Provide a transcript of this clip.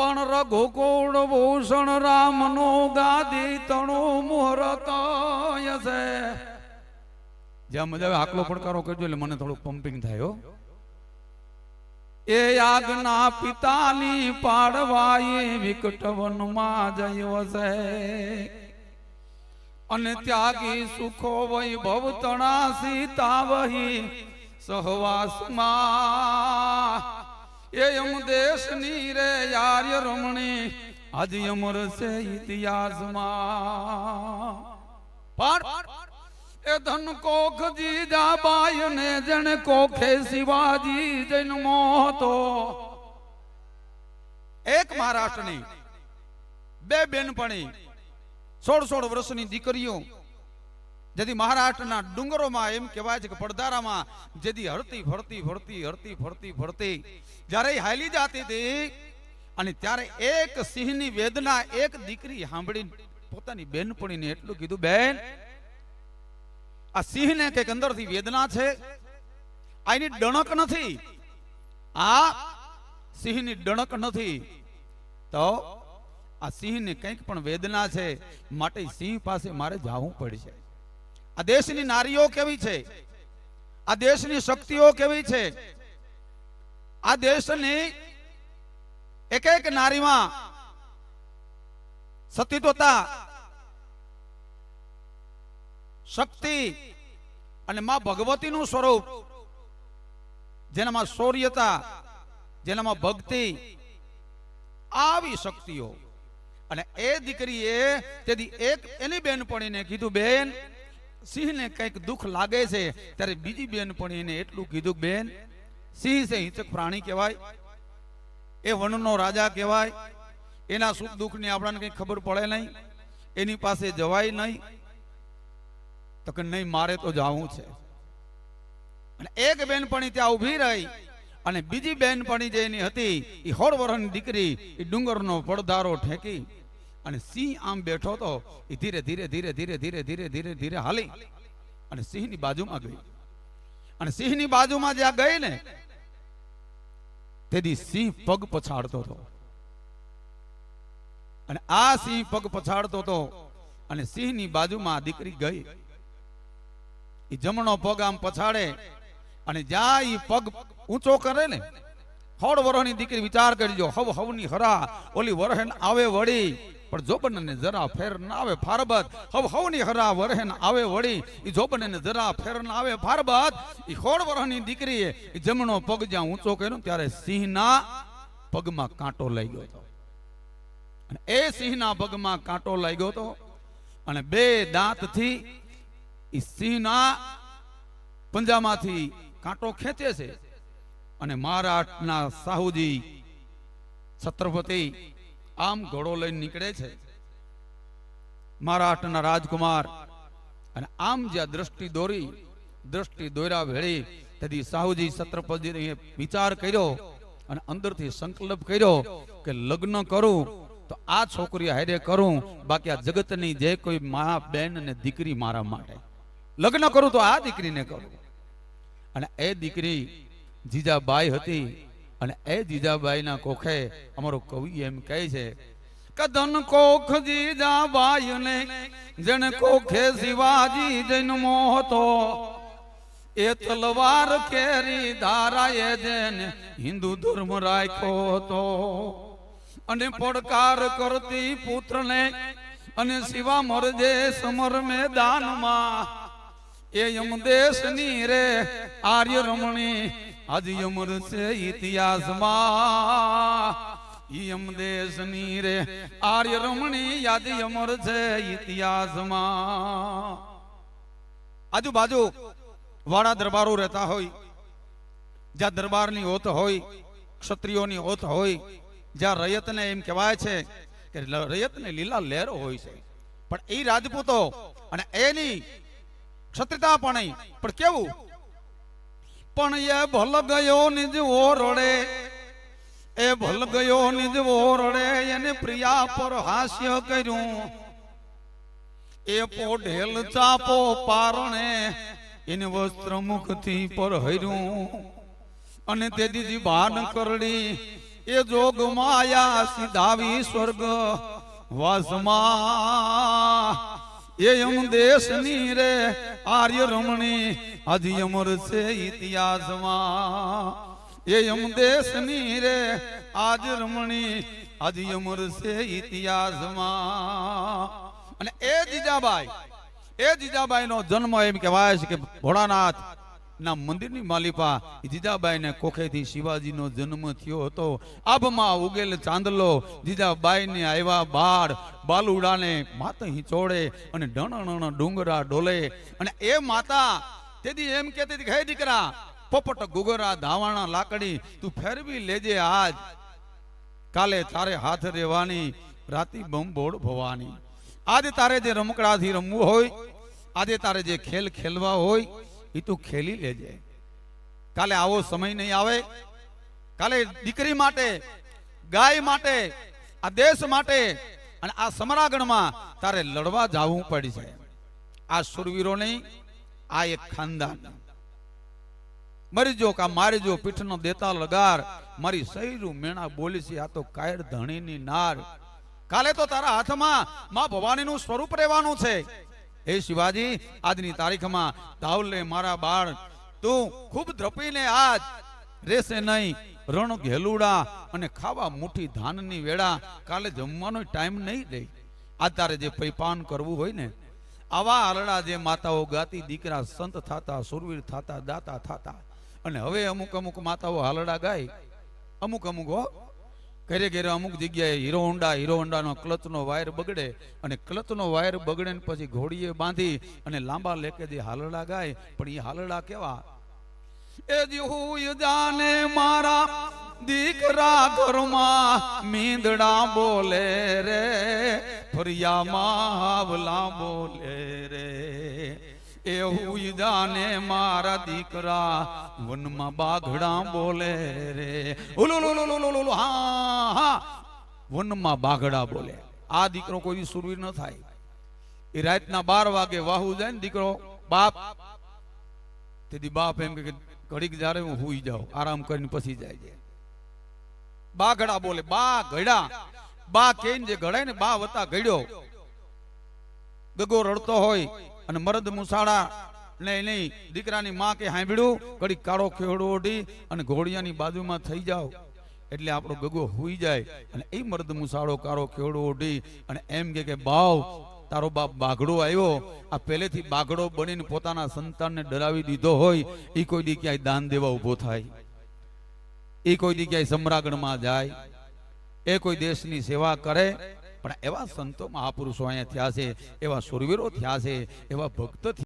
પણ રઘુકુળ ભૂષણ રામનો ગાદી તણો મુહૂર્ત છે. જ્યાં મજા આકલો પડકારો કરજો એટલે મને થોડું પમ્પિંગ થાય. એ યાગના પિતાની પાડવાઈ વિકટ વનમાં જયો છે. અને ત્યાગી સુખો વૈભવ તણા સીતા વહી સહવાસમાં. એ યમ દેશની રે યાર્ય રમણી આજ અમર છે ઇતિહાસમાં. પણ એ ધન કોખ જીજા બાય ને જણ કોખે શિવાજી જન્મો હતો. એક મહારાષ્ટ્રની બે બેનપણી 16 વર્ષની દીકરીઓ જેથી મહારાષ્ટ્રના ડુંગરોમાં એમ કહેવાય છે કે પડદારામાં જેથી હરતી ફરતી જ્યારે હાલી જાતી હતી અને ત્યારે એક સિંહની વેદના એક દીકરી સાંભળી પોતાની બેનપણીને એટલું કીધું, બેન આ સિંહને કઈક અંદરથી વેદના છે, આની ડણક નથી, આ સિંહની ડણક નથી, તો આ સિંહને કંઈક પણ વેદના છે, માટે સિંહ પાસે મારે જવું પડશે. આ દેશની નારીઓ કેવી છે, આ દેશની શક્તિઓ કેવી છે, આ દેશની એક એક નારીમાં સતીત્વતા, શક્તિ અને માં ભગવતીનું સ્વરૂપ, જેનામાં શૌર્યતા, જેનામાં ભક્તિ, આવી શક્તિઓ. અને એ દીકરીએ તેથી એક એની બેનપણીને કીધું, બેન સિંહને કંઈક દુઃખ લાગે છે. ત્યારે બીજી બેનપણીને એટલું કીધું, બેન સિંહ છે હિંસક પ્રાણી કહેવાય, એ વનનો રાજા કહેવાય, એના સુખ દુઃખની આપણને કંઈ ખબર પડે નહીં, એની પાસે જવાય નહીં. તો કે નહીં, મારે તો જવું છે. અને એક બેનપણી ત્યાં ઊભી રહી અને બીજી બેનપણી જે એની હતી એ 16 વર્ષની દીકરી એ ડુંગરનો પડધારો ઠેકી અને સિંહ આમ બેઠો તો એ ધીરે ધીરે હાલી અને સિંહની બાજુમાં ગઈ. અને સિંહની બાજુમાં જ્યાં ગઈ ને તેથી સિંહ પગ પછાડતો હતો. અને આ સિંહ પગ પછાડતો હતો અને સિંહની બાજુમાં દીકરી ગઈ. એ જમણો પગ આમ પછાડે અને જ્યાં એ પગ ઊંચો કરે ને, 16 વર્ષની દીકરી વિચાર કરજો, હવની હરા ઓલી વરહેન આવે વળી પણ જોબનને જરા ફેર ના આવે ફારબત. હવની હરા વરહેન આવે વળી એ જોબનને જરા ફેર ના આવે ફારબત. એ 16 વર્ષની દીકરીએ એ જમણો પગ જ્યાં ઊંચો કર્યો ત્યારે સિંહના પગમાં કાંટો લઈ ગયો હતો. અને એ સિંહના પગમાં કાંટો લઈ ગયો હતો અને બે દાંતથી એ સિંહના પંજામાંથી કાંટો ખેંચે છે. અને મહારાષ્ટ્રના સાહુજી છત્રપતિ આમ ઘોડો લઈને નીકળે છે, મહારાષ્ટ્રના રાજકુમાર. અને આમ જ્યાં દ્રષ્ટિ દોર્યા ભેળી તેથી સાહુજી છત્રપતિએ વિચાર કર્યો અને અંદરથી સંકલ્પ કર્યો કે લગ્ન કરું તો આ છોકરી હારે કરું, બાકી આ જગતની જે કોઈ મા બેન અને દીકરી મારા માટે લગ્ન કરું તો આ દીકરીને કરું. અને એ દીકરી જીજાબાઈ હતી. અને એ જીજાબાઈના કોખે અમારો કવિ એમ કહે છે કે ધન કોખ જીજાબાઈ ને જણ કોખે શિવાજી જન્મો હતો. એ તલવાર કેરી ધારાએ જેને હિન્દુ ધર્મ રાખ્યો હતો. અને પડકાર કરતી પુત્રને અને શિવા મરજે સમર મેદાનમાં. એ યમદેશની રે આર્ય રમણી આજ અમર છે ઇતિહાસમાં. યમદેશની રે આર્ય રમણી યાદ અમર છે ઇતિહાસમાં. આજુબાજુ વાડા દરબારો રહેતા હોય, જ્યાં દરબારની ઓત હોય, ક્ષત્રિયોની ઓત હોય, જ્યાં રયતને એમ કહેવાય છે કે રયતને લીલા લહેરો હોય છે. પણ એ રાજપૂતો અને એની ક્ષત્રિયતા પણ કેવું, પણ એ ભલ ગયો નિજ ઓરડે, એ ભલ ગયો નિજ ઓરડે, એને પ્રિયા પર હાસ્ય કર્યું. એ પોઢેલ ચાપો પારણે એને વસ્ત્ર મુખથી પર હર્યું. અને તેથી ભાન કરડી એ જોગ માયા સીધાવી સ્વર્ગ વાસમાં એ યમ દેશની રે આર્ય રમણી હજી અમર છે ઇતિહાસમાં એ યમ દેશની રે આજ રમણી હજી અમર છે ઇતિહાસમાં. અને એ જીજાબાઈ નો જન્મ એમ કહેવાય છે કે ભોળાનાથ ના મંદિરની માલિપા જીજાબાઈ ને કોખેથી શિવાજી નો જન્મ થયો હતો. આભમાં ઉગેલ ચાંદલો જીજાબાઈ ને આવ્યા બાળ બાલુડાને માતા હિંચોડે અને ડણ ડુંગરા ડોલે. અને એ માતા તેથી એમ કહેતી હતી કે હે દીકરા પોપટ ગુગરા ધાવાણા લાકડી તું ફેરવી લેજે આજ, કાલે તારે હાથ રેવાની રાતી બંબોળ ભવાની. આજે તારે જે રમકડાથી રમવું હોય, આજે તારે જે ખેલ ખેલવા હોય એ તું ખેલી લેજે. કાલે આવો સમય નહીં આવે. કાલે દીકરી માટે, ગાય માટે, આ દેશ માટે અને આ સમરાગણમાં તારે લડવા જવું પડશે. આ સુરવીરો નહીં, આ એક ખાનદાન. મરી જો કા મારી જો પીઠનો દેતા લગાર, મારી સૈરું મેણા બોલી છે આ તો કાયર ધણીની નાર. કાલે તો તારા હાથમાં માં ભવાનીનું સ્વરૂપ રહેવાનું છે. એ શિવાજી આજની તારીખમાં ધાવલે મારા બાળ તું ખૂબ દ્રપીને આજ રેસે નહીં રણ ઘેલુડા અને ખાવા મુઠ્ઠી ધાનની વેળા. કાલે જમવાનો ટાઈમ નહીં દે. આજ તારે જે પૈપાન કરવું હોય ને, આવા આલડા જે માતાઓ ગાતી દીકરા સંત થાતા, સુરવીર થાતા, દાતા થાતા. અને હવે અમુક અમુક માતાઓ હાલડા ગાય, અમુક અમુક ઘરે ઘરે અમુક જગ્યાએ હીરો હોન્ડાનો ક્લચનો વાયર બગડે અને ક્લચનો વાયર બગડે ને પછી ઘોડીએ બાંધી અને લાંબા લેકે જે હાલડા ગાય. પણ એ હાલડા કેવા? એ જીહુય જાને મારા દીકરા ઘરમાં મીંદડા બોલે રે, ફરિયામાં હાવલા બોલે રે. એવું જાને મારા દીકરા વનમાં બાઘડા બોલે રે. હા, વનમાં બાઘડા બોલે. આ દીકરો કોઈ સુરવીર ન થાય. એ રાતના 12 વાગે વાહુ જાય ને દીકરો બાપ, તેથી બાપ એમ કે ઘડીક જ્યારે હું હુઈ જાઉં આરામ કરીને પછી જાય છે. બાઘડા બોલે. બા ઘડા, બા કેન જે ઘડાય ને બા વતા ઘડ્યો. ગગો રડતો હોય અને મરદ મુસાડા નહીં દીકરાની માં કે સાંભળ્યું ઘડીક કાળો ખેડો ઓઢી અને ઘોડિયાની બાજુમાં થઈ જાવ એટલે આપણો ગગો હુઈ જાય. અને એ મરદ મુસાડો કાળો ખેડો ઓઢી અને એમ કે બાવ તારો બાપ બાઘડો આવ્યો. આ પહેલેથી બાઘડો બનીને પોતાના સંતાનને ડરાવી દીધો હોય, એ કોઈ દી ક્યાંય દાન દેવા ઉભો થાય, એ કોઈ દી ક્યાંય સમરાગણમાં જાય, એ કોઈ દેશની સેવા કરે. પણ એવા સંતો મહાપુરુષો અહીંયા થયા છે, એવા સુરવીરો થયા છે, એવા ભક્ત